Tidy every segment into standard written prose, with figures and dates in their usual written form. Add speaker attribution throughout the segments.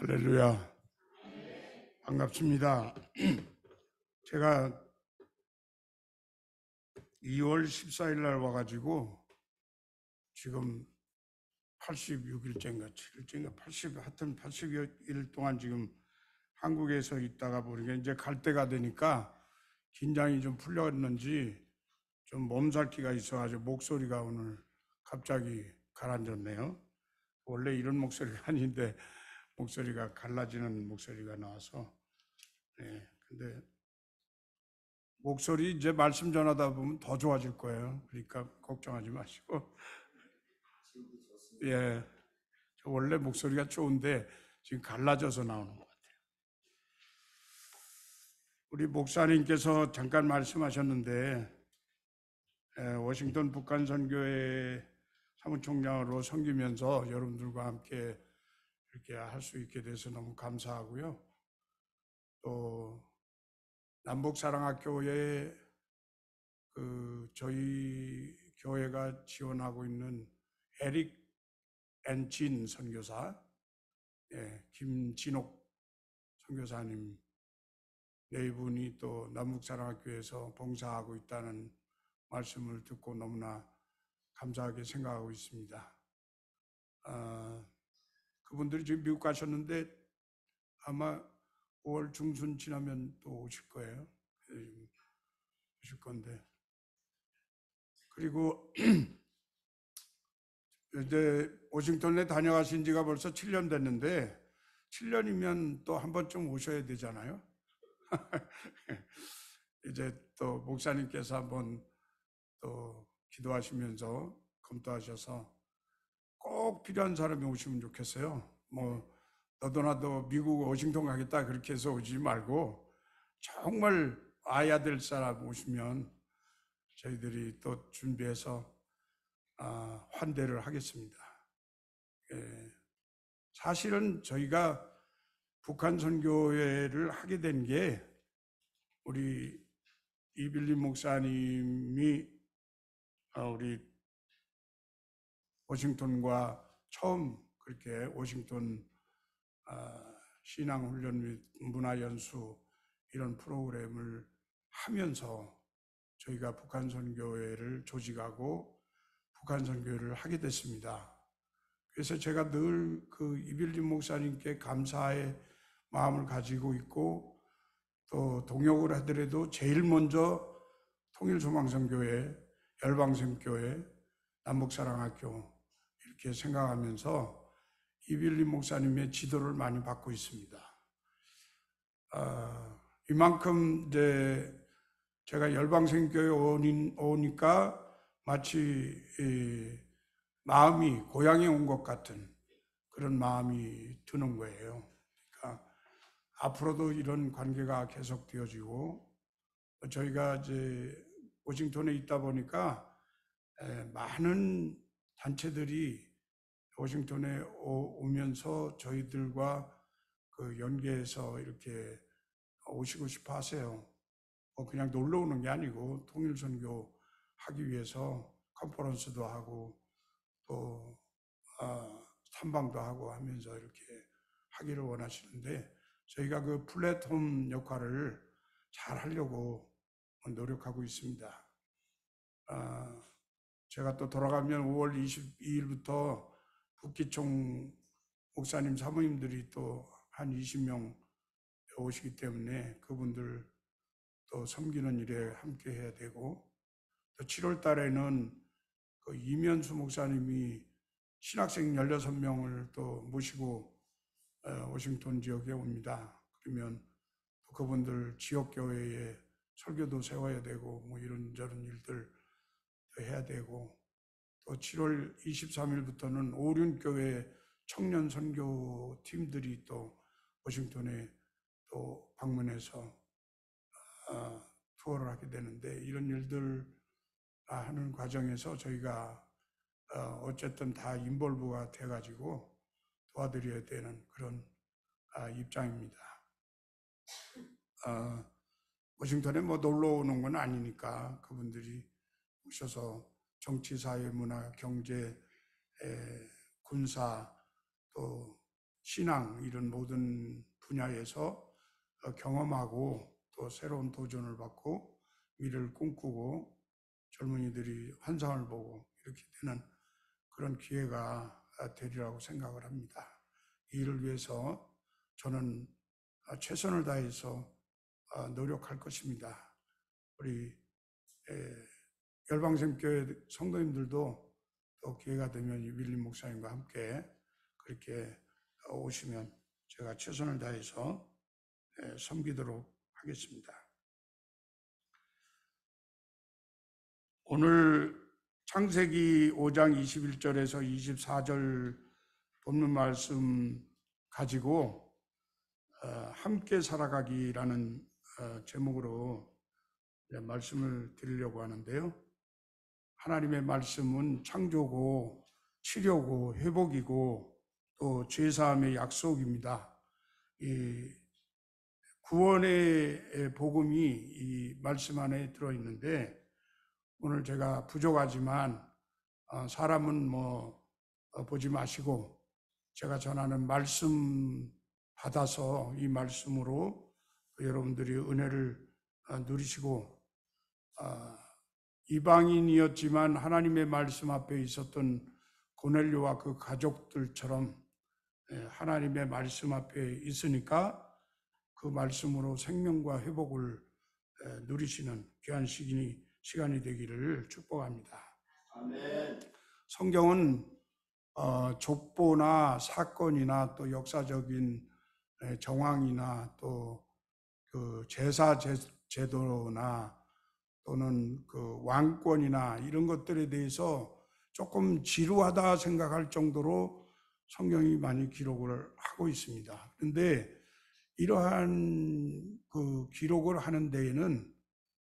Speaker 1: 할렐루야. 반갑습니다. 제가 2월 14일 날 와가지고 지금 86일째인가 7일째인가 하여튼 80일 동안 지금 한국에서 있다가 보니까 이제 갈 때가 되니까 긴장이 좀 풀렸는지 좀 몸살기가 있어가지고 목소리가 오늘 갑자기 가라앉았네요. 원래 이런 목소리가 아닌데 목소리가 갈라지는 목소리가 나와서 근데 목소리 이제 말씀 전하다 보면 더 좋아질 거예요. 그러니까 걱정하지 마시고. 예, 저 원래 목소리가 좋은데 지금 갈라져서 나오는 것 같아요. 우리 목사님께서 잠깐 말씀하셨는데 워싱턴 북한 선교회 사무총장으로 섬기면서 여러분들과 함께 이렇게 할 수 있게 돼서 너무 감사하고요. 또 남북사랑학교에 저희 교회가 지원하고 있는 에릭 앤진 선교사, 김진옥 선교사님 네 분이 또 남북사랑학교에서 봉사하고 있다는 말씀을 듣고 너무나 감사하게 생각하고 있습니다. 그분들이 지금 미국 가셨는데 아마 5월 중순 지나면 또 오실 거예요. 오실 건데. 그리고 이제 워싱턴에 다녀가신 지가 벌써 7년 됐는데 7년이면 또 한 번쯤 오셔야 되잖아요. 이제 또 목사님께서 한번 또 기도하시면서 검토하셔서 꼭 필요한 사람이 오시면 좋겠어요. 뭐 너도 나도 미국 워싱턴 가겠다 그렇게 해서 오지 말고 정말 와야 될 사람 오시면 저희들이 또 준비해서 환대를 하겠습니다. 사실은 저희가 북한 선교회를 하게 된 게 우리 이빌린 목사님이 우리 워싱턴과 처음 그렇게 워싱턴 신앙훈련 및 문화연수 이런 프로그램을 하면서 저희가 북한 선교회를 조직하고 북한 선교회를 하게 됐습니다. 그래서 제가 늘 그 이빌린 목사님께 감사의 마음을 가지고 있고 또 동역을 하더라도 제일 먼저 통일소망선교회, 열방선교회, 남북사랑학교 이렇게 생각하면서 이빌린 목사님의 지도를 많이 받고 있습니다. 이만큼 이제 제가 열방선교회 오니까 마치 마음이 고향에 온 것 같은 그런 마음이 드는 거예요. 그러니까 앞으로도 이런 관계가 계속 되어지고 저희가 이제 워싱턴에 있다 보니까 많은 단체들이 워싱턴에 오면서 저희들과 그 연계해서 이렇게 오시고 싶어 하세요. 그냥 놀러 오는 게 아니고 통일선교 하기 위해서 컨퍼런스도 하고 또 탐방도 하고 하면서 이렇게 하기를 원하시는데 저희가 그 플랫폼 역할을 잘 하려고 노력하고 있습니다. 제가 또 돌아가면 5월 22일부터 북기총 목사님 사모님들이 또 한 20명 오시기 때문에 그분들 또 섬기는 일에 함께 해야 되고 또 7월 달에는 그 이면수 목사님이 신학생 16명을 또 모시고 워싱턴 지역에 옵니다. 그러면 또 그분들 지역교회에 설교도 세워야 되고 뭐 이런저런 일들 해야 되고 또 7월 23일부터는 오륜교회 청년 선교 팀들이 또 워싱턴에 또 방문해서 투어를 하게 되는데 이런 일들 하는 과정에서 저희가 어쨌든 다 인볼브가 돼가지고 도와드려야 되는 그런 입장입니다. 워싱턴에 뭐 놀러 오는 건 아니니까 그분들이 오셔서 정치, 사회, 문화, 경제, 군사 또 신앙 이런 모든 분야에서 경험하고 또 새로운 도전을 받고 미래를 꿈꾸고 젊은이들이 환상을 보고 이렇게 되는 그런 기회가 되리라고 생각을 합니다. 이 일을 위해서 저는 최선을 다해서 노력할 것입니다. 우리 열방샘교회 성도님들도 또 기회가 되면 유빌린 목사님과 함께 그렇게 오시면 제가 최선을 다해서 섬기도록 하겠습니다. 오늘 창세기 5장 21절에서 24절 본문 말씀 가지고 함께 살아가기라는 제목으로 말씀을 드리려고 하는데요. 하나님의 말씀은 창조고 치료고 회복이고 또 죄사함의 약속입니다. 이 구원의 복음이 이 말씀 안에 들어있는데 오늘 제가 부족하지만 사람은 보지 마시고 제가 전하는 말씀 받아서 이 말씀으로 여러분들이 은혜를 누리시고 이방인이었지만 하나님의 말씀 앞에 있었던 고넬료와 그 가족들처럼 하나님의 말씀 앞에 있으니까 그 말씀으로 생명과 회복을 누리시는 귀한 시간이 되기를 축복합니다. 아멘. 성경은 족보나 사건이나 또 역사적인 정황이나 또 그 제사 제도나 또는 그 왕권이나 이런 것들에 대해서 조금 지루하다 생각할 정도로 성경이 많이 기록을 하고 있습니다. 그런데 이러한 그 기록을 하는 데에는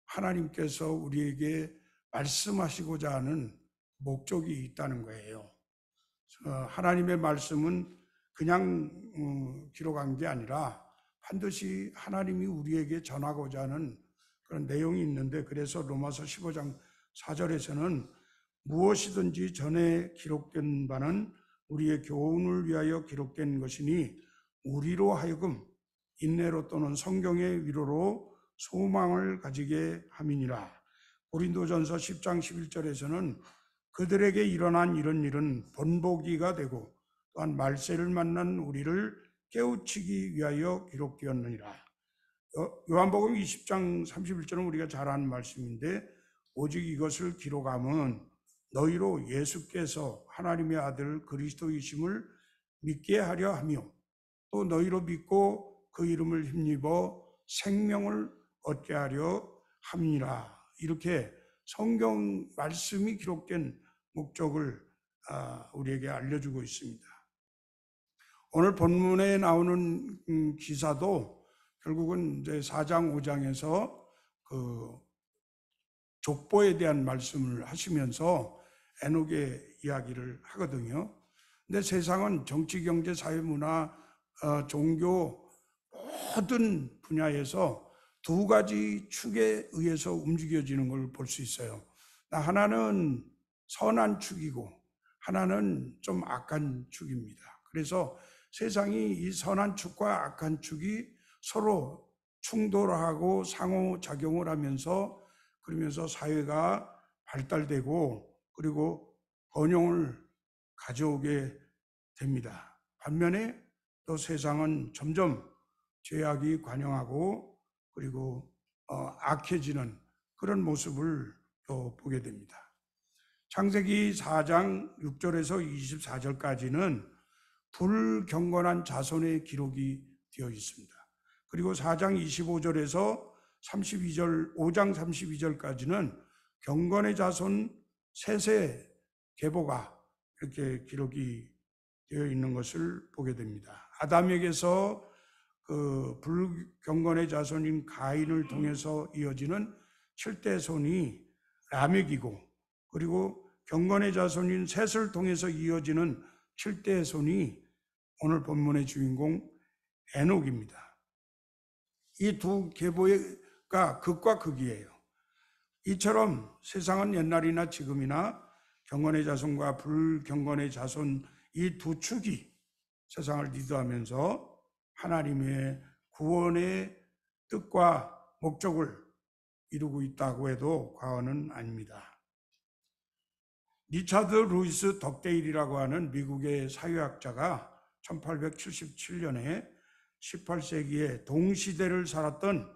Speaker 1: 하나님께서 우리에게 말씀하시고자 하는 목적이 있다는 거예요. 하나님의 말씀은 그냥 기록한 게 아니라 반드시 하나님이 우리에게 전하고자 하는 그런 내용이 있는데 그래서 로마서 15장 4절에서는 무엇이든지 전에 기록된 바는 우리의 교훈을 위하여 기록된 것이니 우리로 하여금 인내로 또는 성경의 위로로 소망을 가지게 함이니라. 고린도전서 10장 11절에서는 그들에게 일어난 이런 일은 본보기가 되고 또한 말세를 만난 우리를 깨우치기 위하여 기록되었느니라. 요한복음 20장 31절은 우리가 잘 아는 말씀인데 오직 이것을 기록함은 너희로 예수께서 하나님의 아들 그리스도이심을 믿게 하려 하며 또 너희로 믿고 그 이름을 힘입어 생명을 얻게 하려 함이라. 이렇게 성경 말씀이 기록된 목적을 우리에게 알려주고 있습니다. 오늘 본문에 나오는 기사도 결국은 이제 4장 5장에서 그 족보에 대한 말씀을 하시면서 에녹의 이야기를 하거든요. 근데 세상은 정치, 경제, 사회, 문화, 종교 모든 분야에서 두 가지 축에 의해서 움직여지는 걸 볼 수 있어요. 하나는 선한 축이고 하나는 좀 악한 축입니다. 그래서 세상이 이 선한 축과 악한 축이 서로 충돌하고 상호작용을 하면서 그러면서 사회가 발달되고 그리고 번영을 가져오게 됩니다. 반면에 또 세상은 점점 죄악이 관영하고 그리고 악해지는 그런 모습을 또 보게 됩니다. 창세기 4장 6절에서 24절까지는 불경건한 자손의 기록이 되어 있습니다. 그리고 4장 25절에서 32절, 5장 32절까지는 경건의 자손 셋의 계보가 이렇게 기록이 되어 있는 것을 보게 됩니다. 아담에게서 그 불경건의 자손인 가인을 통해서 이어지는 7대 손이 라멕이고 그리고 경건의 자손인 셋을 통해서 이어지는 7대 손이 오늘 본문의 주인공 에녹입니다. 이 두 계보가 극과 극이에요. 이처럼 세상은 옛날이나 지금이나 경건의 자손과 불경건의 자손 이 두 축이 세상을 리드하면서 하나님의 구원의 뜻과 목적을 이루고 있다고 해도 과언은 아닙니다. 리차드 루이스 덕데일이라고 하는 미국의 사회학자가 1877년에 18세기에 동시대를 살았던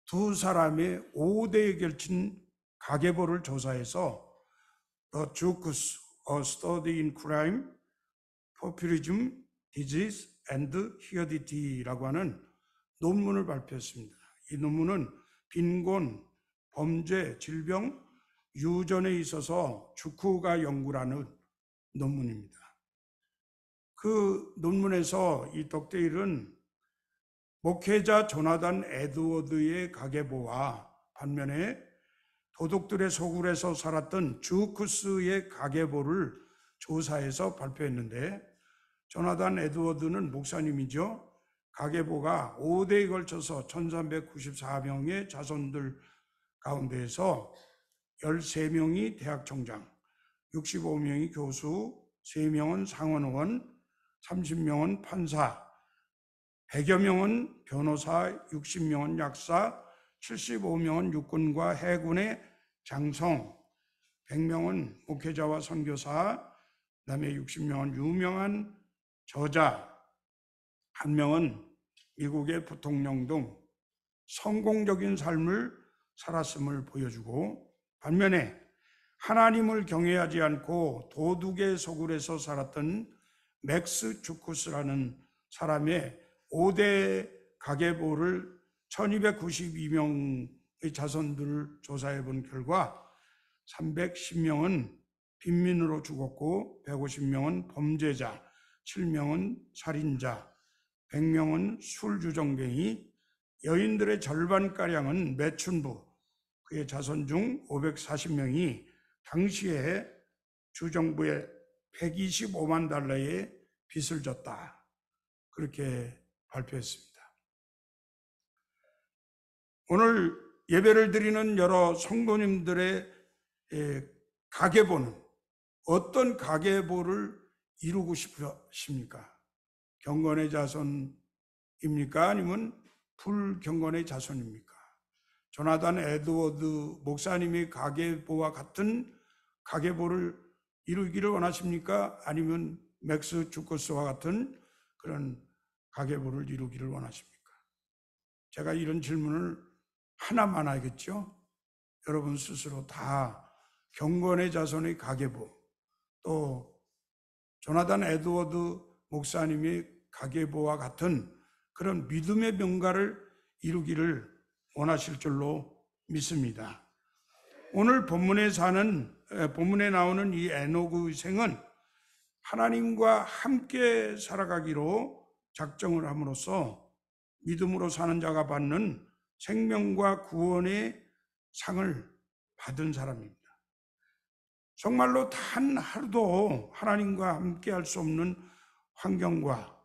Speaker 1: 두 사람의 5대에 걸친 가계보를 조사해서 The Jukes, A Study in Crime, Populism, Disease and Heredity라고 하는 논문을 발표했습니다. 이 논문은 빈곤, 범죄, 질병, 유전에 있어서 주크가 연구라는 논문입니다. 그 논문에서 이 덕데일은 목회자 조나단 에드워드의 가계보와 반면에 도둑들의 소굴에서 살았던 주크스의 가계보를 조사해서 발표했는데, 조나단 에드워드는 목사님이죠. 가계보가 5대에 걸쳐서 1394명의 자손들 가운데에서 13명이 대학총장, 65명이 교수, 3명은 상원의원, 30명은 판사, 100여 명은 변호사, 60명은 약사, 75명은 육군과 해군의 장성, 100명은 목회자와 선교사, 그다음에 60명은 유명한 저자, 1명은 미국의 부통령 등 성공적인 삶을 살았음을 보여주고, 반면에 하나님을 경외하지 않고 도둑의 소굴에서 살았던 맥스 주쿠스라는 사람의 5대 가계보를 1292명의 자손들을 조사해 본 결과 310명은 빈민으로 죽었고 150명은 범죄자, 7명은 살인자, 100명은 술주정뱅이, 여인들의 절반가량은 매춘부, 그의 자손 중 540명이 당시에 주정부에 125만 달러의 빚을 졌다. 그렇게 발표했습니다. 오늘 예배를 드리는 여러 성도님들의 가계보는 어떤 가계보를 이루고 싶으십니까? 경건의 자손입니까? 아니면 불경건의 자손입니까? 조나단 에드워드 목사님의 가계보와 같은 가계보를 이루기를 원하십니까? 아니면 맥스 주커스와 같은 그런 가계보를 이루기를 원하십니까? 제가 이런 질문을 하나만 하겠죠? 여러분 스스로 다 경건의 자손의 가계보, 또 조나단 에드워드 목사님의 가계보와 같은 그런 믿음의 명가를 이루기를 원하실 줄로 믿습니다. 오늘 본문에 나오는 이 에녹의 생은 하나님과 함께 살아가기로 작정을 함으로써 믿음으로 사는 자가 받는 생명과 구원의 상을 받은 사람입니다. 정말로 단 하루도 하나님과 함께 할 수 없는 환경과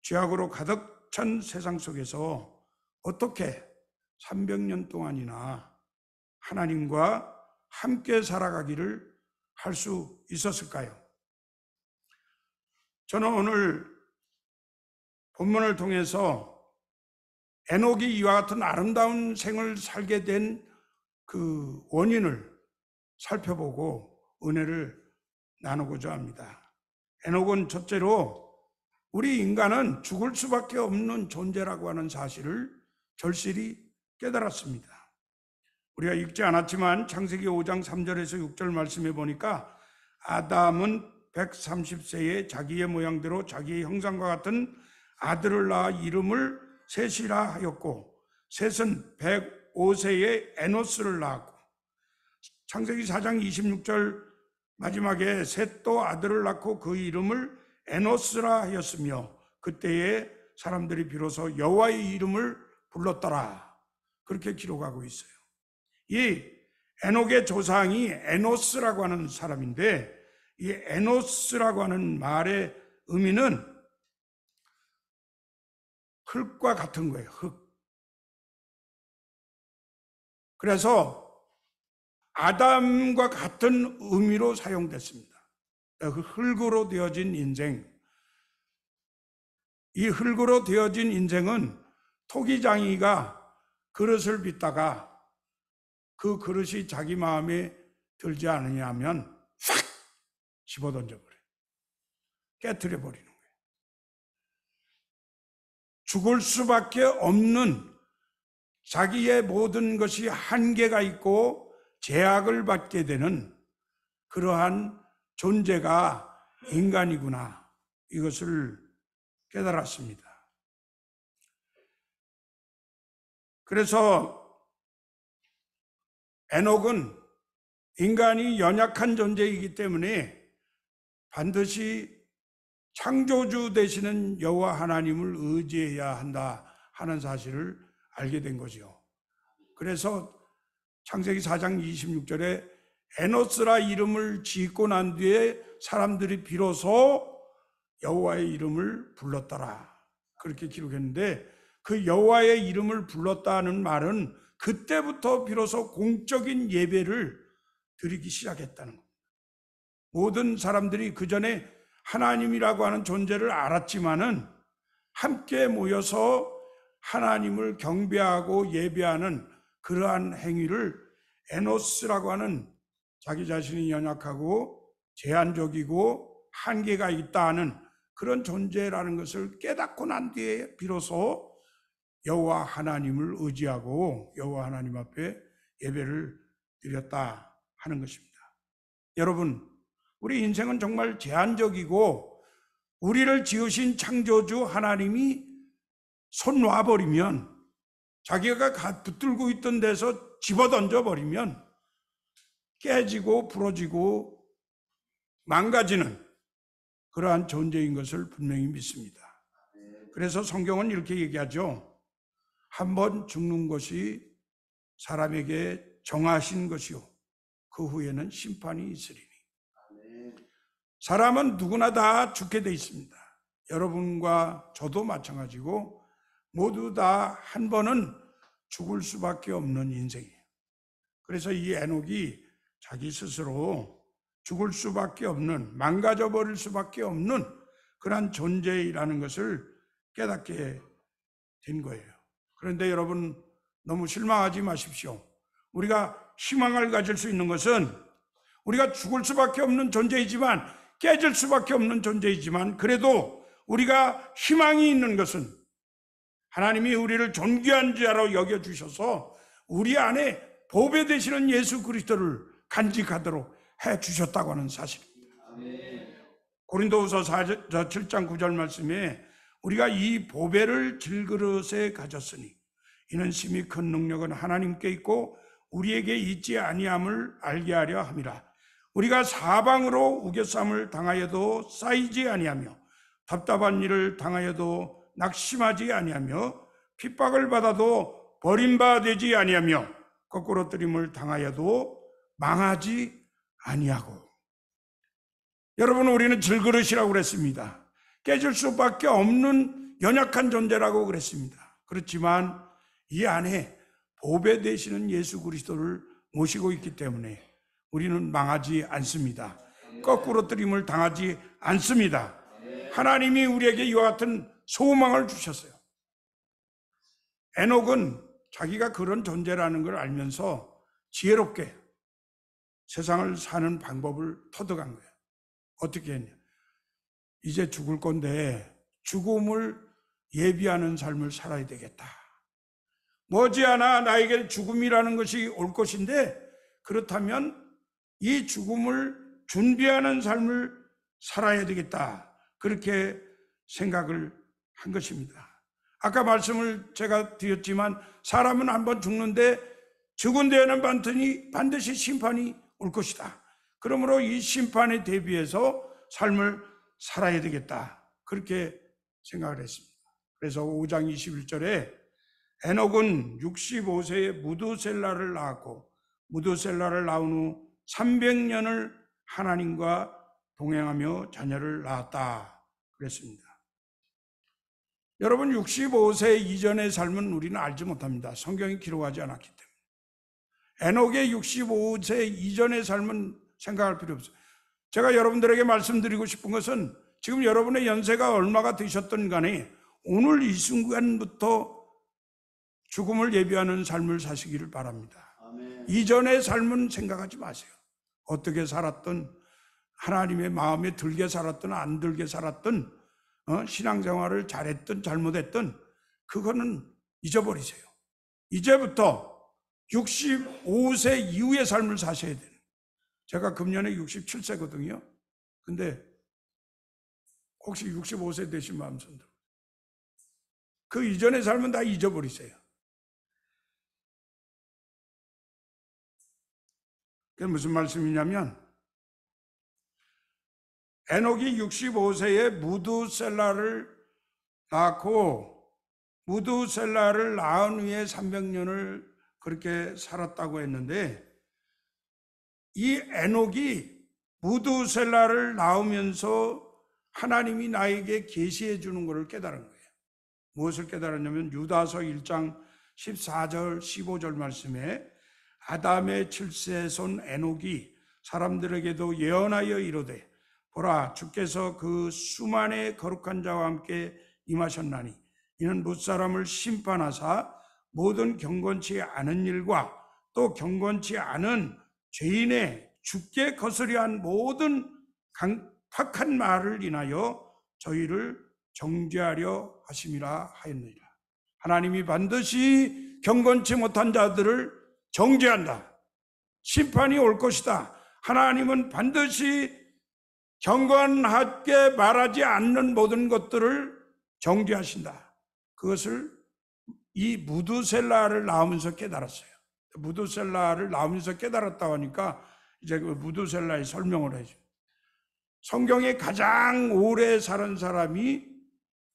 Speaker 1: 죄악으로 가득 찬 세상 속에서 어떻게 300년 동안이나 하나님과 함께 살아가기를 할 수 있었을까요? 저는 오늘 본문을 통해서 에녹이 이와 같은 아름다운 생을 살게 된 그 원인을 살펴보고 은혜를 나누고자 합니다. 에녹은 첫째로 우리 인간은 죽을 수밖에 없는 존재라고 하는 사실을 절실히 깨달았습니다. 우리가 읽지 않았지만 창세기 5장 3절에서 6절 말씀해 보니까 아담은 130세에 자기의 모양대로 자기의 형상과 같은 아들을 낳아 이름을 셋이라 하였고, 셋은 105세에 에노스를 낳았고, 창세기 4장 26절 마지막에 셋도 아들을 낳고 그 이름을 에노스라 하였으며 그때에 사람들이 비로소 여호와의 이름을 불렀더라. 그렇게 기록하고 있어요. 이 에녹의 조상이 에노스라고 하는 사람인데, 이 에노스라고 하는 말의 의미는 흙과 같은 거예요. 흙. 그래서 아담과 같은 의미로 사용됐습니다. 그 흙으로 되어진 인생, 이 흙으로 되어진 인생은 토기장이가 그릇을 빚다가 그 그릇이 자기 마음에 들지 않으냐면 싹 집어던져버려요. 깨트려버리는 거예요. 죽을 수밖에 없는 자기의 모든 것이 한계가 있고 제약을 받게 되는 그러한 존재가 인간이구나, 이것을 깨달았습니다. 그래서 에녹은 인간이 연약한 존재이기 때문에 반드시 창조주 되시는 여호와 하나님을 의지해야 한다 하는 사실을 알게 된 거죠. 그래서 창세기 4장 26절에 에노스라 이름을 짓고 난 뒤에 사람들이 비로소 여호와의 이름을 불렀더라, 그렇게 기록했는데, 그 여호와의 이름을 불렀다는 말은 그때부터 비로소 공적인 예배를 드리기 시작했다는 겁니다. 모든 사람들이 그 전에 하나님이라고 하는 존재를 알았지만은 함께 모여서 하나님을 경배하고 예배하는 그러한 행위를 에노스라고 하는 자기 자신이 연약하고 제한적이고 한계가 있다는 그런 존재라는 것을 깨닫고 난 뒤에 비로소 여호와 하나님을 의지하고 여호와 하나님 앞에 예배를 드렸다 하는 것입니다. 여러분, 우리 인생은 정말 제한적이고 우리를 지으신 창조주 하나님이 손 놔버리면, 자기가 붙들고 있던 데서 집어던져 버리면 깨지고 부러지고 망가지는 그러한 존재인 것을 분명히 믿습니다. 그래서 성경은 이렇게 얘기하죠. 한번 죽는 것이 사람에게 정하신 것이요 그 후에는 심판이 있으리니. 사람은 누구나 다 죽게 돼 있습니다. 여러분과 저도 마찬가지고 모두 다 한 번은 죽을 수밖에 없는 인생이에요. 그래서 이 에녹이 자기 스스로 죽을 수밖에 없는, 망가져 버릴 수밖에 없는 그런 존재라는 것을 깨닫게 된 거예요. 그런데 여러분, 너무 실망하지 마십시오. 우리가 희망을 가질 수 있는 것은 우리가 죽을 수밖에 없는 존재이지만, 깨질 수밖에 없는 존재이지만, 그래도 우리가 희망이 있는 것은 하나님이 우리를 존귀한 자로 여겨주셔서 우리 안에 보배 되시는 예수 그리스도를 간직하도록 해주셨다고 하는 사실입니다. 고린도후서 7장 9절 말씀에 우리가 이 보배를 질그릇에 가졌으니 이는 심히 큰 능력은 하나님께 있고 우리에게 있지 아니함을 알게 하려 함이라. 우리가 사방으로 우겨쌈을 당하여도 쌓이지 아니하며 답답한 일을 당하여도 낙심하지 아니하며 핍박을 받아도 버림받지 아니하며 거꾸로 뜨림을 당하여도 망하지 아니하고. 여러분, 우리는 질그릇이라고 그랬습니다. 깨질 수밖에 없는 연약한 존재라고 그랬습니다. 그렇지만 이 안에 보배 되시는 예수 그리스도를 모시고 있기 때문에 우리는 망하지 않습니다. 거꾸로 뜨림을 당하지 않습니다. 하나님이 우리에게 이와 같은 소망을 주셨어요. 에녹은 자기가 그런 존재라는 걸 알면서 지혜롭게 세상을 사는 방법을 터득한 거예요. 어떻게 했냐? 이제 죽을 건데 죽음을 예비하는 삶을 살아야 되겠다. 머지않아 나에게 죽음이라는 것이 올 것인데, 그렇다면 이 죽음을 준비하는 삶을 살아야 되겠다. 그렇게 생각을 한 것입니다. 아까 말씀을 제가 드렸지만 사람은 한번 죽는데 죽은 데에는 반드시 심판이 올 것이다. 그러므로 이 심판에 대비해서 삶을 살아야 되겠다. 그렇게 생각을 했습니다. 그래서 5장 21절에 에녹은 65세에 무두셀라를 낳았고 무두셀라를 낳은 후 300년을 하나님과 동행하며 자녀를 낳았다 그랬습니다. 여러분, 65세 이전의 삶은 우리는 알지 못합니다. 성경이 기록하지 않았기 때문에. 에녹의 65세 이전의 삶은 생각할 필요 없어요. 제가 여러분들에게 말씀드리고 싶은 것은 지금 여러분의 연세가 얼마가 되셨든 간에 오늘 이 순간부터 죽음을 예비하는 삶을 사시기를 바랍니다.
Speaker 2: 아멘.
Speaker 1: 이전의 삶은 생각하지 마세요. 어떻게 살았든, 하나님의 마음에 들게 살았든 안 들게 살았든, 신앙생활을 잘했든 잘못했든 그거는 잊어버리세요. 이제부터 65세 이후의 삶을 사셔야 돼요. 제가 금년에 67세거든요. 근데 혹시 65세 되신 마음 손 들어. 그 이전의 삶은 다 잊어버리세요. 그게 무슨 말씀이냐면, 에녹이 65세에 무두셀라를 낳고, 무두셀라를 낳은 후에 300년을 그렇게 살았다고 했는데, 이 에녹이 무두셀라를 낳으면서 하나님이 나에게 계시해 주는 것을 깨달은 거예요. 무엇을 깨달았냐면 유다서 1장 14절 15절 말씀에 아담의 7세 손 에녹이 사람들에게도 예언하여 이르되 보라 주께서 그 수만의 거룩한 자와 함께 임하셨나니 이는 무사람을 심판하사 모든 경건치 않은 일과 또 경건치 않은 죄인의 죽게 거스려한 모든 강팍한 말을 인하여 저희를 정죄하려 하심이라 하였느니라. 하나님이 반드시 경건치 못한 자들을 정죄한다. 심판이 올 것이다. 하나님은 반드시 경건하게 말하지 않는 모든 것들을 정죄하신다. 그것을 이 무두셀라를 낳으면서 깨달았어요. 무두셀라를 낳으면서 깨달았다고 하니까 이제 그 무두셀라의 설명을 해줘. 성경에 가장 오래 살은 사람이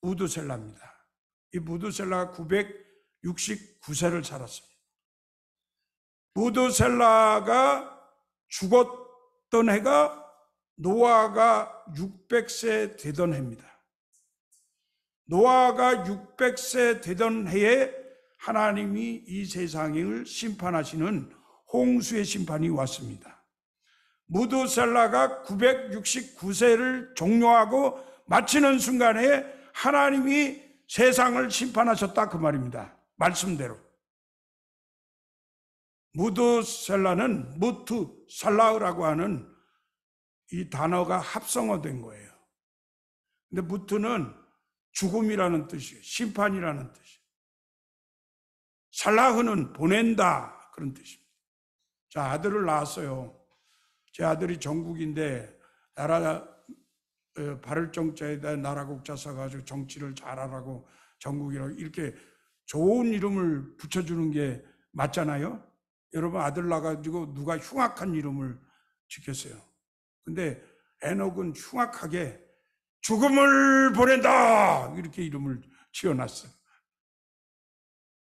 Speaker 1: 무두셀라입니다. 이 무두셀라가 969세를 살았어요. 무두셀라가 죽었던 해가 노아가 600세 되던 해입니다. 노아가 600세 되던 해에 하나님이 이 세상을 심판하시는 홍수의 심판이 왔습니다. 무두셀라가 969세를 종료하고 마치는 순간에 하나님이 세상을 심판하셨다 그 말입니다. 말씀대로. 무두셀라는 무투살라흐라고 하는 이 단어가 합성어된 거예요. 근데 무투는 죽음이라는 뜻이에요. 심판이라는 뜻이에요. 살라흐는 보낸다 그런 뜻입니다. 자, 아들을 낳았어요. 제 아들이 정국인데 나라 발을 정자에다 나라국자 써가지고 정치를 잘하라고 정국이라고 이렇게 좋은 이름을 붙여주는 게 맞잖아요. 여러분 아들 낳아가지고 누가 흉악한 이름을 지켰어요. 근데 에녹은 흉악하게 죽음을 보낸다 이렇게 이름을 지어놨어요.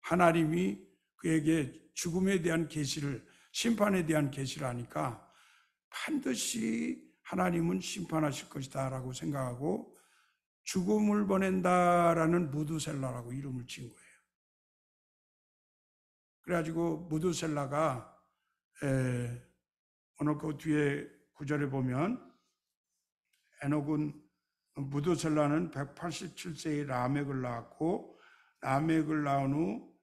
Speaker 1: 하나님이 그에게 죽음에 대한 계시를 심판에 대한 계시를 하니까 반드시 하나님은 심판하실 것이다 라고 생각하고 죽음을 보낸다라는 무두셀라라고 이름을 지은 거예요. 그래가지고 무두셀라가 오늘 그 뒤에 구절에 보면 에녹은 무두셀라는 187세에 라멕을 낳았고 라멕을 낳은 후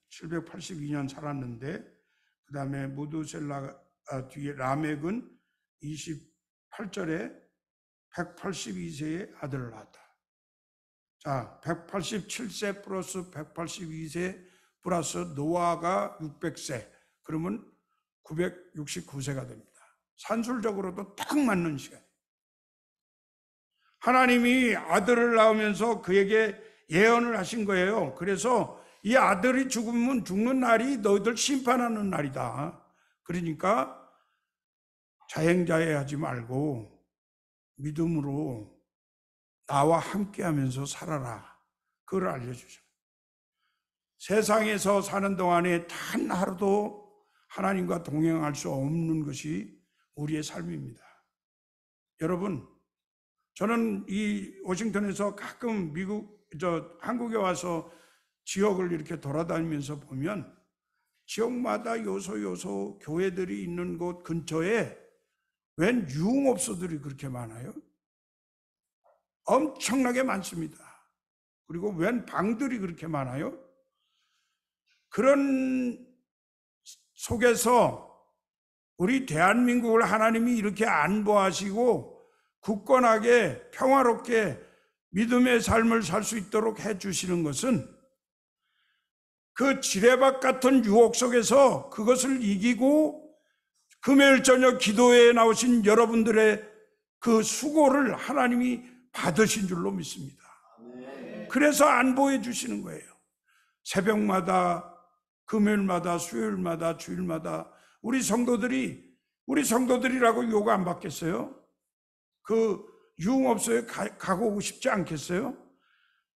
Speaker 1: 782년 살았는데 그 다음에 무두셀라 뒤에 라멕은 28절에 182세의 아들을 낳았다. 자, 187세 플러스 182세 플러스 노아가 600세 그러면 969세가 됩니다. 산술적으로도 딱 맞는 시간이에요. 하나님이 아들을 낳으면서 그에게 예언을 하신 거예요. 그래서 이 아들이 죽으면 죽는 날이 너희들 심판하는 날이다. 그러니까 자행자해하지 말고 믿음으로 나와 함께하면서 살아라. 그걸 알려주죠. 세상에서 사는 동안에 단 하루도 하나님과 동행할 수 없는 것이 우리의 삶입니다. 여러분, 저는 이 워싱턴에서 가끔 한국에 와서 지역을 이렇게 돌아다니면서 보면 지역마다 요소 교회들이 있는 곳 근처에 웬 유흥업소들이 그렇게 많아요? 엄청나게 많습니다. 그리고 웬 방들이 그렇게 많아요? 그런 속에서 우리 대한민국을 하나님이 이렇게 안보하시고 굳건하게 평화롭게 믿음의 삶을 살 수 있도록 해주시는 것은 그 지뢰밭 같은 유혹 속에서 그것을 이기고 금요일 저녁 기도회에 나오신 여러분들의 그 수고를 하나님이 받으신 줄로 믿습니다. 그래서 안보해 주시는 거예요. 새벽마다, 금요일마다, 수요일마다, 주일마다 우리 성도들이라고 욕 안 받겠어요? 그 유흥업소에 가고 오고 싶지 않겠어요?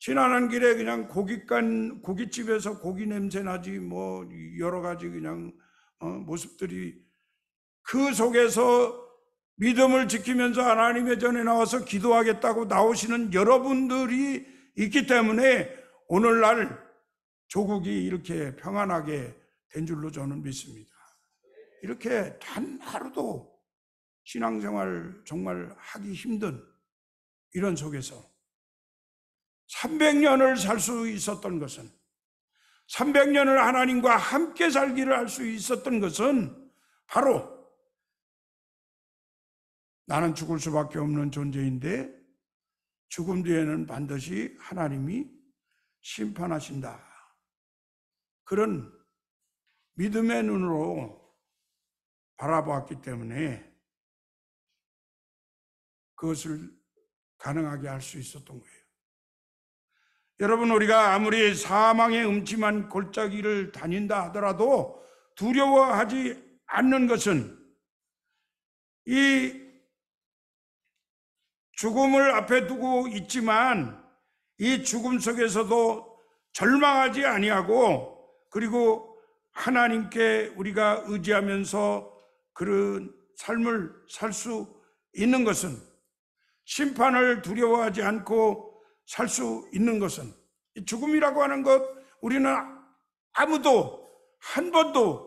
Speaker 1: 지나는 길에 그냥 고깃집에서 고기 냄새 나지 뭐 여러 가지 그냥 모습들이 그 속에서 믿음을 지키면서 하나님의 전에 나와서 기도하겠다고 나오시는 여러분들이 있기 때문에 오늘날 조국이 이렇게 평안하게 된 줄로 저는 믿습니다. 이렇게 단 하루도 신앙생활 정말 하기 힘든 이런 속에서 300년을 살 수 있었던 것은 300년을 하나님과 함께 살기를 할 수 있었던 것은 바로 나는 죽을 수밖에 없는 존재인데 죽음 뒤에는 반드시 하나님이 심판하신다. 그런 믿음의 눈으로 바라보았기 때문에 그것을 가능하게 할 수 있었던 거예요. 여러분, 우리가 아무리 사망의 음침한 골짜기를 다닌다 하더라도 두려워하지 않는 것은 이 죽음을 앞에 두고 있지만 이 죽음 속에서도 절망하지 아니하고 그리고 하나님께 우리가 의지하면서 그런 삶을 살 수 있는 것은 심판을 두려워하지 않고 살 수 있는 것은 이 죽음이라고 하는 것 우리는 아무도 한 번도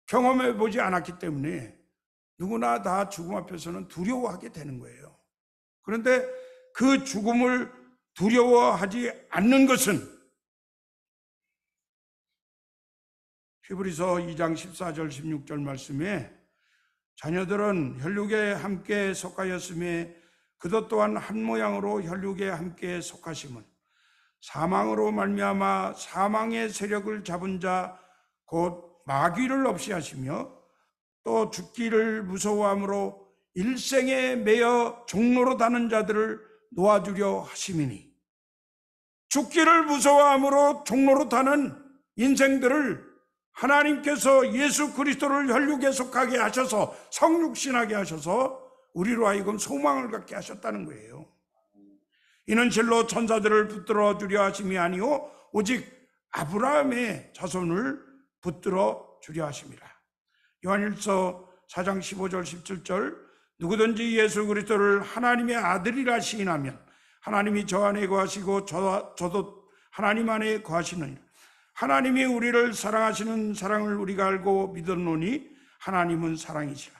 Speaker 1: 경험해 보지 않았기 때문에 누구나 다 죽음 앞에서는 두려워하게 되는 거예요. 그런데 그 죽음을 두려워하지 않는 것은 히브리서 2장 14절 16절 말씀에 자녀들은 혈육에 함께 속하였음에 그도 또한 한 모양으로 혈육에 함께 속하심은 사망으로 말미암아 사망의 세력을 잡은 자 곧 마귀를 없이 하시며 또 죽기를 무서워함으로 일생에 매여 종로로 다는 자들을 놓아주려 하심이니 죽기를 무서워함으로 종로로 다는 인생들을 하나님께서 예수 그리스도를 혈육에 속하게 하셔서 성육신하게 하셔서 우리로 하여금 소망을 갖게 하셨다는 거예요. 이는 실로 천사들을 붙들어 주려 하심이 아니요 오직 아브라함의 자손을 붙들어 주려 하심이라. 요한일서 4장 15절 17절 누구든지 예수 그리스도를 하나님의 아들이라 시인하면 하나님이 저 안에 거하시고 저도 하나님 안에 거하시느니라. 하나님이 우리를 사랑하시는 사랑을 우리가 알고 믿었노니 하나님은 사랑이시라.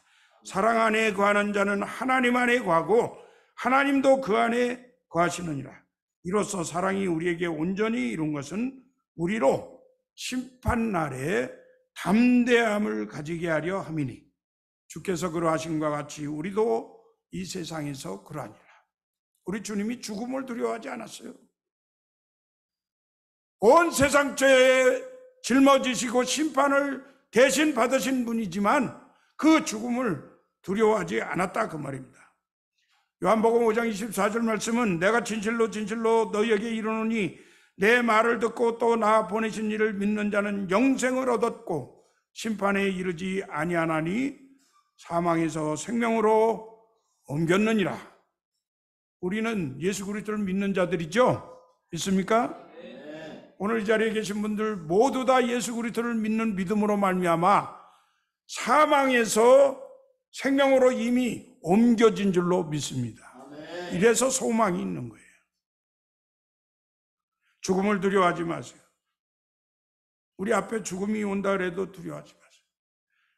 Speaker 1: 사랑 안에 거하는 자는 하나님 안에 거하고 하나님도 그 안에 거하시느니라. 이로써 사랑이 우리에게 온전히 이룬 것은 우리로 심판날에 담대함을 가지게 하려 함이니 주께서 그러하신과 같이 우리도 이 세상에서 그러하니라. 우리 주님이 죽음을 두려워하지 않았어요. 온 세상 죄에 짊어지시고 심판을 대신 받으신 분이지만 그 죽음을 두려워하지 않았다 그 말입니다. 요한복음 5장 24절 말씀은 내가 진실로 진실로 너희에게 이르노니 내 말을 듣고 또 나 보내신 이를 믿는 자는 영생을 얻었고 심판에 이르지 아니하나니 사망에서 생명으로 옮겼느니라. 우리는 예수 그리스도를 믿는 자들이죠. 믿습니까? 오늘 이 자리에 계신 분들 모두 다 예수 그리스도를 믿는 믿음으로 말미암아 사망에서 생명으로 이미 옮겨진 줄로 믿습니다. 이래서 소망이 있는 거예요. 죽음을 두려워하지 마세요. 우리 앞에 죽음이 온다 그래도 두려워하지 마세요.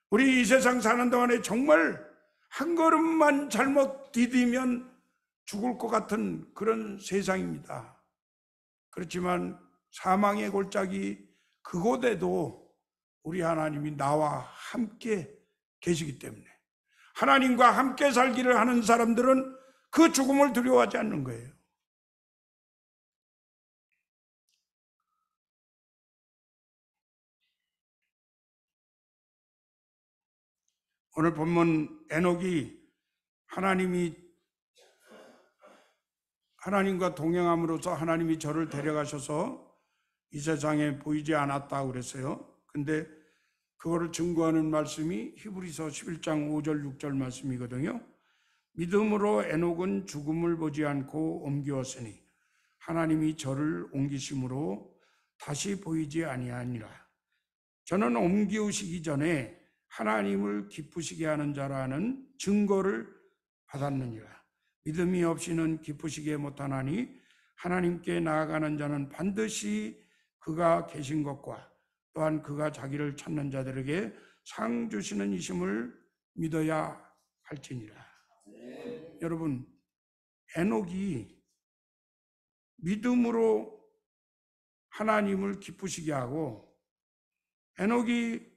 Speaker 1: 우리 이 세상 사는 동안에 정말 한 걸음만 잘못 디디면 죽을 것 같은 그런 세상입니다. 그렇지만 사망의 골짜기 그곳에도 우리 하나님이 나와 함께 계시기 때문에 하나님과 함께 살기를 하는 사람들은 그 죽음을 두려워하지 않는 거예요. 오늘 본문 에녹이 하나님과 동행함으로써 하나님이 저를 데려가셔서 이 세상에 보이지 않았다고 그랬어요. 근데 그거를 증거하는 말씀이 히브리서 11장 5절 6절 말씀이거든요. 믿음으로 에녹은 죽음을 보지 않고 옮기었으니 하나님이 저를 옮기심으로 다시 보이지 아니하니라. 저는 옮기우시기 전에 하나님을 기쁘시게 하는 자라는 증거를 받았느니라. 믿음이 없이는 기쁘시게 못하나니 하나님께 나아가는 자는 반드시 그가 계신 것과 또한 그가 자기를 찾는 자들에게 상 주시는 이심을 믿어야 할지니라. 여러분, 에녹이 믿음으로 하나님을 기쁘시게 하고 에녹이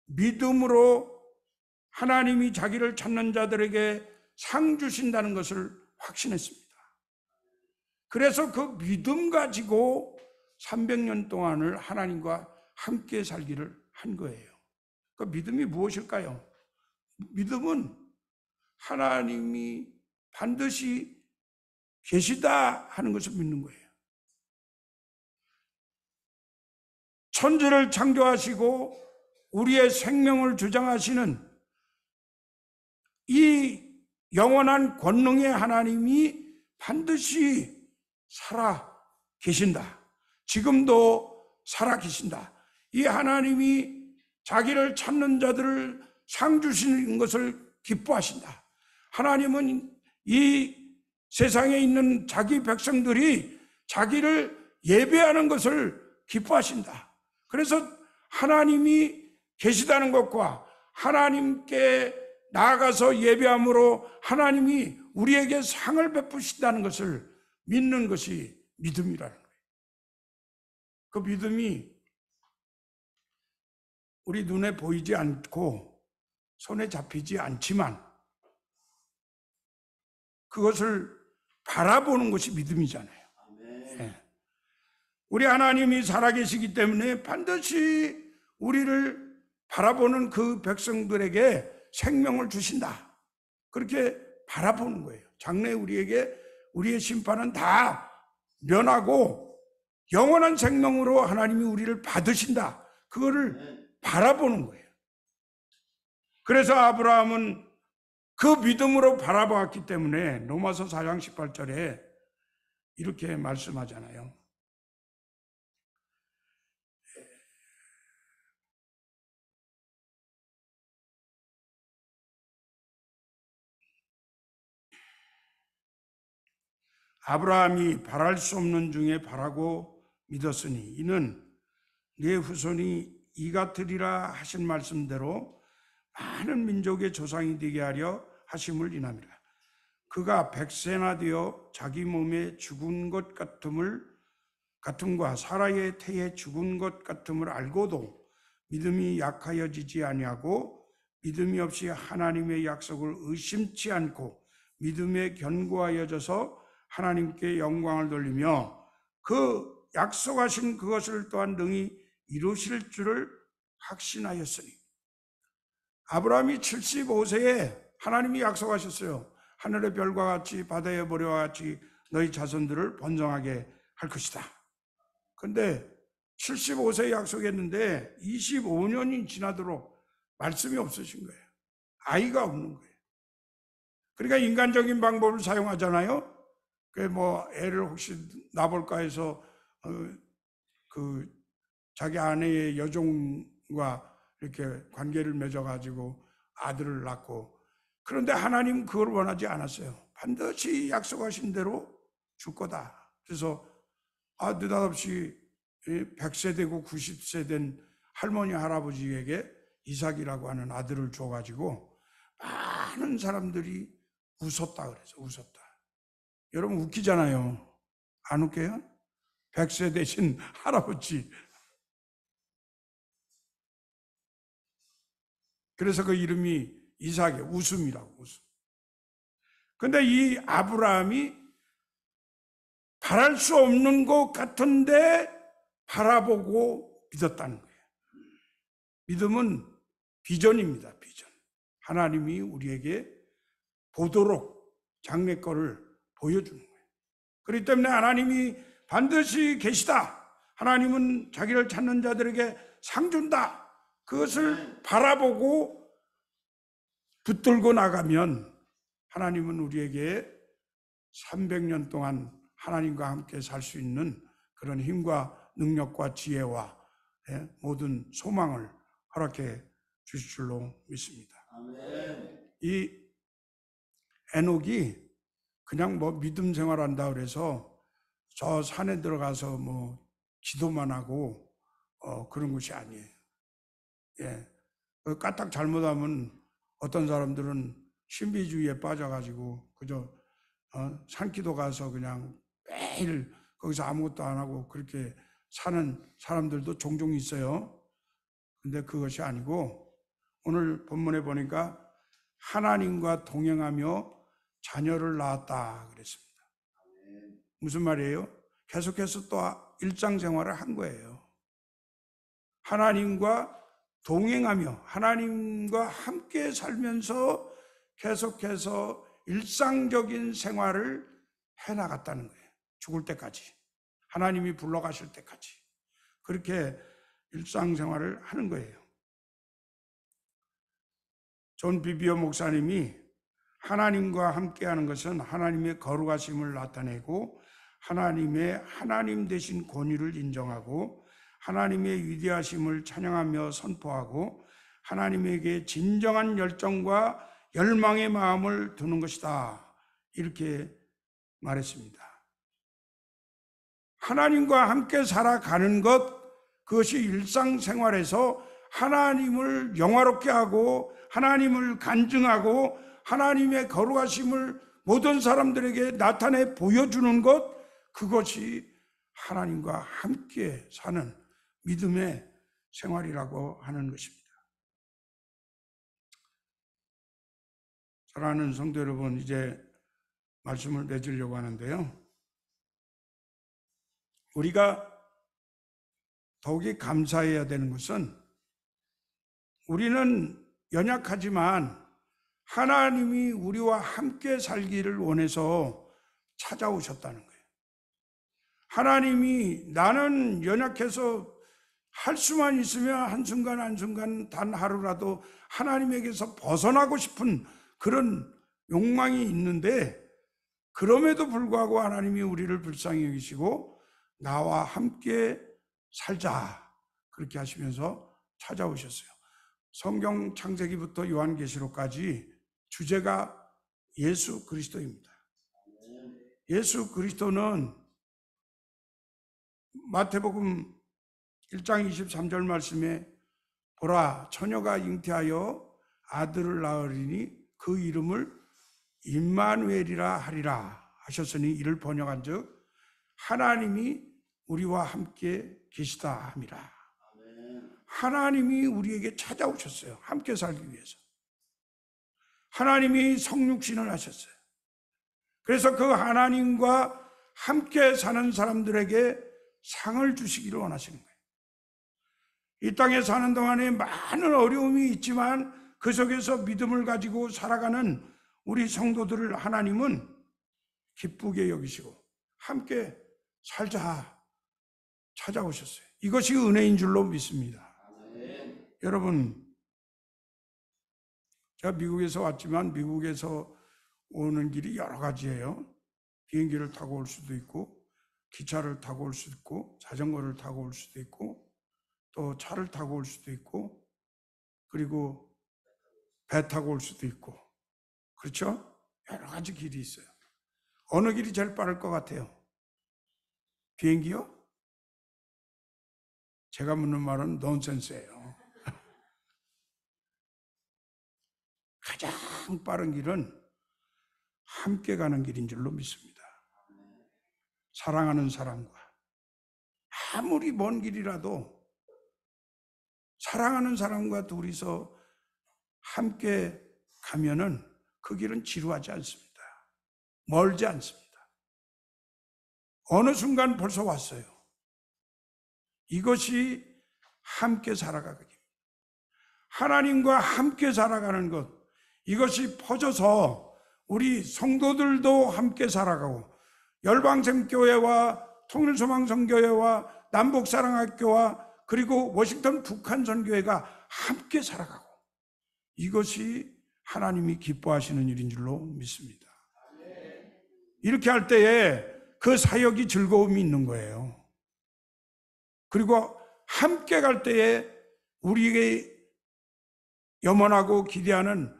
Speaker 1: 믿음으로 하나님이 자기를 찾는 자들에게 상 주신다는 것을 확신했습니다. 그래서 그 믿음 가지고 300년 동안을 하나님과 함께 살기를 한 거예요. 그 믿음이 무엇일까요? 믿음은 하나님이 반드시 계시다 하는 것을 믿는 거예요. 천지를 창조하시고 우리의 생명을 주장하시는 이 영원한 권능의 하나님이 반드시 살아 계신다. 지금도 살아 계신다. 이 하나님이 자기를 찾는 자들을 상 주시는 것을 기뻐하신다. 하나님은 이 세상에 있는 자기 백성들이 자기를 예배하는 것을 기뻐하신다. 그래서 하나님이 계시다는 것과 하나님께 나아가서 예배함으로 하나님이 우리에게 상을 베푸신다는 것을 믿는 것이 믿음이라는 거예요. 그 믿음이 우리 눈에 보이지 않고 손에 잡히지 않지만 그것을 바라보는 것이 믿음이잖아요. 네. 우리 하나님이 살아계시기 때문에 반드시 우리를 바라보는 그 백성들에게 생명을 주신다. 그렇게 바라보는 거예요. 장래 우리에게 우리의 심판은 다 면하고 영원한 생명으로 하나님이 우리를 받으신다. 그거를 바라보는 거예요. 그래서 아브라함은 그 믿음으로 바라보았기 때문에 로마서 4장 18절에 이렇게 말씀하잖아요. 아브라함이 바랄 수 없는 중에 바라고 믿었으니 이는 네 후손이 이 같으리라 하신 말씀대로 많은 민족의 조상이 되게 하려 하심을 인함이라. 그가 100세나 되어 자기 몸에 죽은 것 같음과 사라의 태에 죽은 것 같음을 알고도 믿음이 약하여지지 아니하고 믿음이 없이 하나님의 약속을 의심치 않고 믿음에 견고하여져서 하나님께 영광을 돌리며 그 약속하신 그것을 또한 능히 이루실 줄을 확신하였으니. 아브라함이 75세에 하나님이 약속하셨어요. 하늘의 별과 같이 바다의 모래와 같이 너희 자손들을 번성하게 할 것이다. 그런데 75세에 약속했는데 25년이 지나도록 말씀이 없으신 거예요. 아이가 없는 거예요. 그러니까 인간적인 방법을 사용하잖아요. 애를 혹시 낳아볼까 해서 자기 아내의 여종과 이렇게 관계를 맺어가지고 아들을 낳고, 그런데 하나님 그걸 원하지 않았어요. 반드시 약속하신 대로 줄 거다. 그래서 느닷없이 100세 되고 90세 된 할머니 할아버지에게 이삭이라고 하는 아들을 줘가지고 많은 사람들이 웃었다 그래서 웃었다. 여러분 웃기잖아요. 안 웃겨요? 100세 되신 할아버지. 그래서 그 이름이 이삭의 웃음이라고, 웃음. 근데 이 아브라함이 바랄 수 없는 것 같은데 바라보고 믿었다는 거예요. 믿음은 비전입니다, 비전. 하나님이 우리에게 보도록 장래거를 보여주는 거예요. 그렇기 때문에 하나님이 반드시 계시다. 하나님은 자기를 찾는 자들에게 상 준다. 그것을 바라보고 붙들고 나가면 하나님은 우리에게 300년 동안 하나님과 함께 살 수 있는 그런 힘과 능력과 지혜와 모든 소망을 허락해 주실 줄로 믿습니다. 아멘. 이 에녹이 그냥 뭐 믿음 생활한다 그래서 저 산에 들어가서 뭐 기도만 하고 그런 것이 아니에요. 예, 까딱 잘못하면 어떤 사람들은 신비주의에 빠져가지고 그저 산기도 가서 그냥 매일 거기서 아무것도 안 하고 그렇게 사는 사람들도 종종 있어요. 근데 그것이 아니고 오늘 본문에 보니까 하나님과 동행하며 자녀를 낳았다 그랬습니다. 무슨 말이에요? 계속해서 또 일상생활을 한 거예요. 하나님과 동행하며 하나님과 함께 살면서 계속해서 일상적인 생활을 해나갔다는 거예요. 죽을 때까지. 하나님이 불러가실 때까지. 그렇게 일상생활을 하는 거예요. 존 비비어 목사님이 하나님과 함께하는 것은 하나님의 거룩하심을 나타내고 하나님의 하나님 되신 권위를 인정하고 하나님의 위대하심을 찬양하며 선포하고 하나님에게 진정한 열정과 열망의 마음을 두는 것이다. 이렇게 말했습니다. 하나님과 함께 살아가는 것, 그것이 일상생활에서 하나님을 영화롭게 하고 하나님을 간증하고 하나님의 거룩하심을 모든 사람들에게 나타내 보여주는 것, 그것이 하나님과 함께 사는 믿음의 생활이라고 하는 것입니다. 사랑하는 성도 여러분, 이제 말씀을 맺으려고 하는데요. 우리가 더욱이 감사해야 되는 것은 우리는 연약하지만 하나님이 우리와 함께 살기를 원해서 찾아오셨다는 거예요. 하나님이 나는 연약해서 할 수만 있으면 한순간 한순간 단 하루라도 하나님에게서 벗어나고 싶은 그런 욕망이 있는데 그럼에도 불구하고 하나님이 우리를 불쌍히 여기시고 나와 함께 살자 그렇게 하시면서 찾아오셨어요. 성경 창세기부터 요한계시록까지 주제가 예수 그리스도입니다. 예수 그리스도는 마태복음 1장 23절 말씀에 보라 처녀가 잉태하여 아들을 낳으리니 그 이름을 임마누엘이라 하리라 하셨으니 이를 번역한 즉 하나님이 우리와 함께 계시다 함이라. 하나님이 우리에게 찾아오셨어요. 함께 살기 위해서. 하나님이 성육신을 하셨어요. 그래서 그 하나님과 함께 사는 사람들에게 상을 주시기를 원하시는 거예요. 이 땅에 사는 동안에 많은 어려움이 있지만 그 속에서 믿음을 가지고 살아가는 우리 성도들을 하나님은 기쁘게 여기시고 함께 살자 찾아오셨어요. 이것이 은혜인 줄로 믿습니다. 여러분, 제가 미국에서 왔지만 미국에서 오는 길이 여러 가지예요. 비행기를 타고 올 수도 있고 기차를 타고 올 수도 있고 자전거를 타고 올 수도 있고 또 차를 타고 올 수도 있고 그리고 배 타고 올 수도 있고 그렇죠? 여러 가지 길이 있어요. 어느 길이 제일 빠를 것 같아요? 비행기요? 제가 묻는 말은 넌센스예요. 가장 빠른 길은 함께 가는 길인 줄로 믿습니다. 사랑하는 사람과 아무리 먼 길이라도 사랑하는 사람과 둘이서 함께 가면은 그 길은 지루하지 않습니다. 멀지 않습니다. 어느 순간 벌써 왔어요. 이것이 함께 살아가기입니다. 하나님과 함께 살아가는 것, 이것이 퍼져서 우리 성도들도 함께 살아가고 열방샘교회와 통일소망선교회와 남북사랑학교와 그리고 워싱턴 북한선교회가 함께 살아가고, 이것이 하나님이 기뻐하시는 일인 줄로 믿습니다. 이렇게 할 때에 그 사역이 즐거움이 있는 거예요. 그리고 함께 갈 때에 우리에게 염원하고 기대하는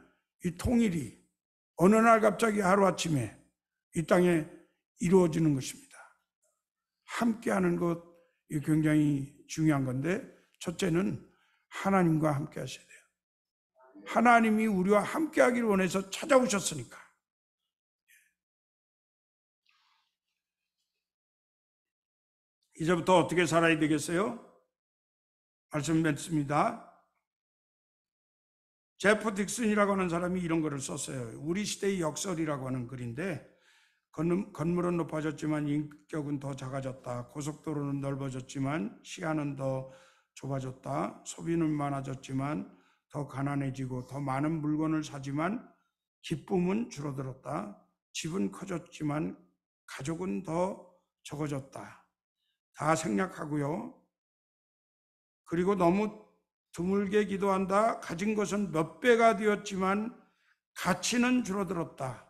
Speaker 1: 이 통일이 어느 날 갑자기 하루아침에 이 땅에 이루어지는 것입니다. 함께하는 것, 이 굉장히 중요한 건데, 첫째는 하나님과 함께 하셔야 돼요. 하나님이 우리와 함께 하기를 원해서 찾아오셨으니까. 이제부터 어떻게 살아야 되겠어요? 말씀 맺습니다. 제프 딕슨이라고 하는 사람이 이런 글을 썼어요. 우리 시대의 역설이라고 하는 글인데, 건물은 높아졌지만 인격은 더 작아졌다. 고속도로는 넓어졌지만 시야는 더 좁아졌다. 소비는 많아졌지만 더 가난해지고, 더 많은 물건을 사지만 기쁨은 줄어들었다. 집은 커졌지만 가족은 더 적어졌다. 다 생략하고요. 그리고 너무 드물게 기도한다. 가진 것은 몇 배가 되었지만 가치는 줄어들었다.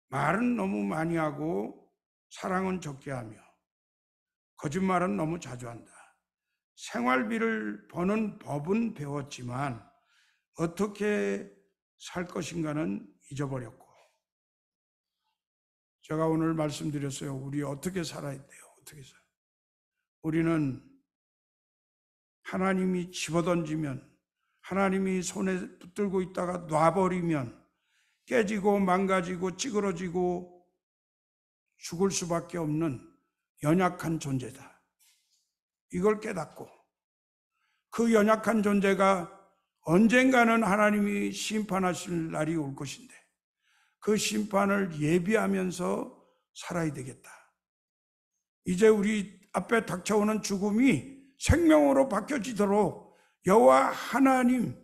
Speaker 1: 말은 너무 많이 하고 사랑은 적게 하며 거짓말은 너무 자주 한다. 생활비를 버는 법은 배웠지만 어떻게 살 것인가는 잊어버렸고. 제가 오늘 말씀드렸어요. 우리 어떻게 살아야 돼요? 어떻게 살아요? 우리는 하나님이 집어던지면, 하나님이 손에 붙들고 있다가 놔버리면 깨지고 망가지고 찌그러지고 죽을 수밖에 없는 연약한 존재다. 이걸 깨닫고 그 연약한 존재가 언젠가는 하나님이 심판하실 날이 올 것인데 그 심판을 예비하면서 살아야 되겠다. 이제 우리 앞에 닥쳐오는 죽음이 생명으로 바뀌어지도록 여호와 하나님,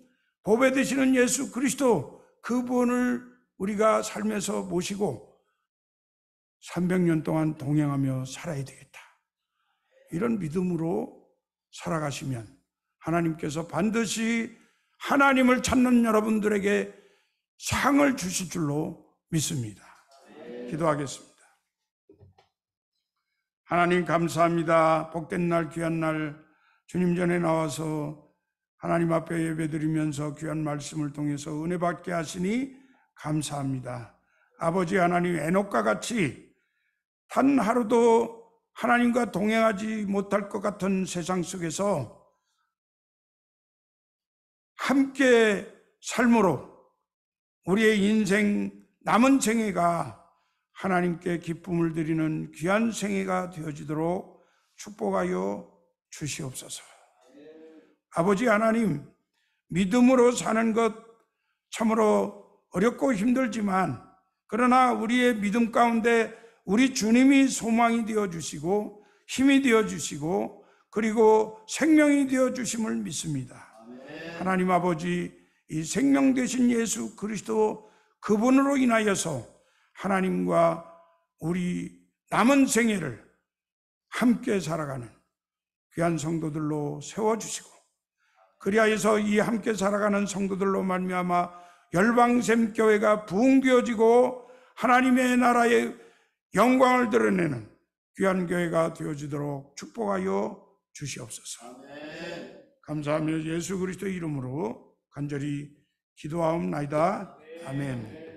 Speaker 1: 보배 되시는 예수 그리스도, 그분을 우리가 삶에서 모시고 300년 동안 동행하며 살아야 되겠다. 이런 믿음으로 살아가시면 하나님께서 반드시 하나님을 찾는 여러분들에게 상을 주실 줄로 믿습니다. 기도하겠습니다. 하나님 감사합니다. 복된 날, 귀한 날 주님 전에 나와서 하나님 앞에 예배드리면서 귀한 말씀을 통해서 은혜 받게 하시니 감사합니다. 아버지 하나님, 에녹과 같이 단 하루도 하나님과 동행하지 못할 것 같은 세상 속에서 함께 삶으로 우리의 인생 남은 생애가 하나님께 기쁨을 드리는 귀한 생애가 되어지도록 축복하여 주시옵소서. 아버지 하나님, 믿음으로 사는 것 참으로 어렵고 힘들지만, 그러나 우리의 믿음 가운데 우리 주님이 소망이 되어주시고 힘이 되어주시고 그리고 생명이 되어주심을 믿습니다. 하나님 아버지, 이 생명 되신 예수 그리스도 그분으로 인하여서 하나님과 우리 남은 생애를 함께 살아가는 귀한 성도들로 세워주시고, 그리하여서 이 함께 살아가는 성도들로 말미암아 열방샘교회가 부흥되어지고 하나님의 나라의 영광을 드러내는 귀한 교회가 되어지도록 축복하여 주시옵소서. 아멘. 감사하며 예수 그리스도의 이름으로 간절히 기도하옵나이다. 아멘.